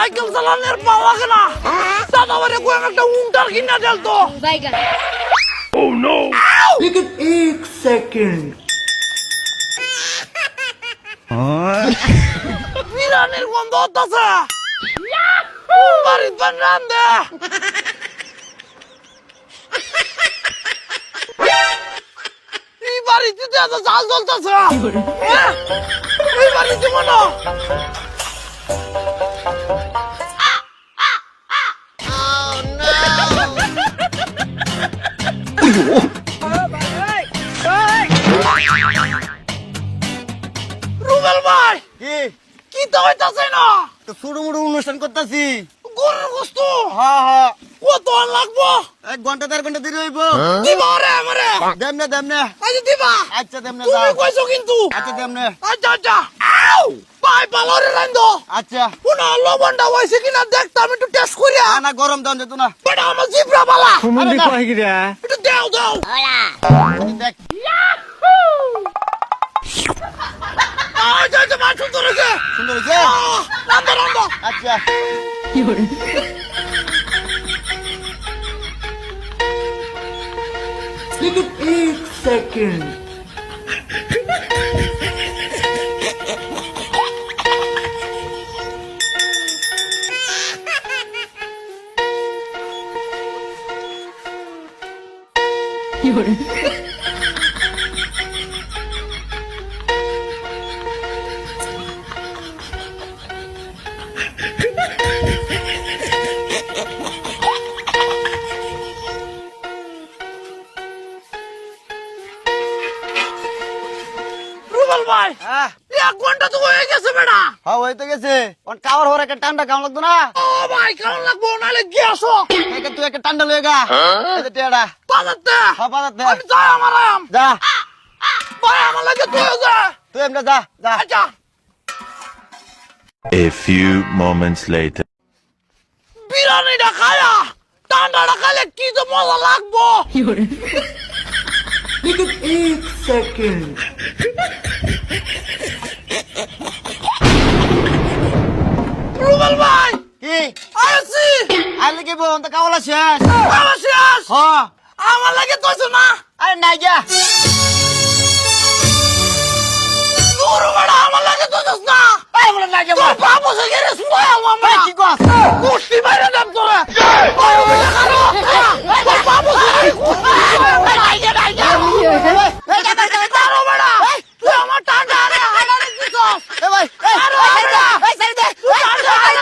Cycle চালানোর পাওয়া লাগে না দাদা বারে কই একটা উন্টার কিনা দেল তো বাইগান ও নো लेकिन एक सेकंड বিরানের গন্ধ হতাছে বাড়ির পান রান্দে এই বাড়িতে তো এত জাল জ্বলতেছে এই বাড়িতে মনো রুবেল ভাই কি কি তো হইতাছে না তো ছোট মোটো অনুষ্ঠান করতেছি গরুর গোস্ত হ্যাঁ হ্যাঁ কত আর লাগবো 1 ঘন্টা 1.5 ঘন্টা দেরি হইব দিবা রে আমারে দেমনে আজ দিবা আচ্ছা দেমনে তুমি যাও কইছো কিন্তু আচ্ছা দেমনে আচ্ছা আচ্ছা আউ পাই পালরে রান্দো আচ্ছা কোনা লবণটা হইছে কিনা দেখতাম একটু টেস্ট করিয়া না গরম দাও যেত না বেটা আমার জিব্রা বালা আরে না। একটু দাও দাও দেখ আচ্ছা আচ্ছা মা সুন্দর হয়েছে সুন্দর হইছে রান্দো রান্দো আচ্ছা लेकिन एक सेकंड রুবেল ভাই হ্যাঁ 1 ঘন্টা তো হয়ে গেছে বেটা হ্যাঁ হইতে গেছে অন কাভার হওয়ার একটা টান্ডা কাম লাগতো না ও ভাই কেমন লাগবো নালে গিয়ে আসো একে তুই একটা টান্ডা লয়ে গা এই যে টেড়া বাজাতে হ্যাঁ বাজাতে আমি যাই আমার আয়াম যা ভাই আমার লাগে তুইও যা তুই এমনি যা যা আচ্ছা A few moments later. বিরিয়ানিটা খায়া ঠান্ডাটা খাইলে কি তো মজা লাগবো लेकिन एक सेकंड রুবেল ভাই কি আসি আইলে কি বল তো কাওলা শেষ আমার শেষ হ্যাঁ আমার লাগে তোছো না আরে না যা নুরু বেড়া আমার লাগে তোছস না আরে বলে না যা তোর বাবু সে গেরে শুয়া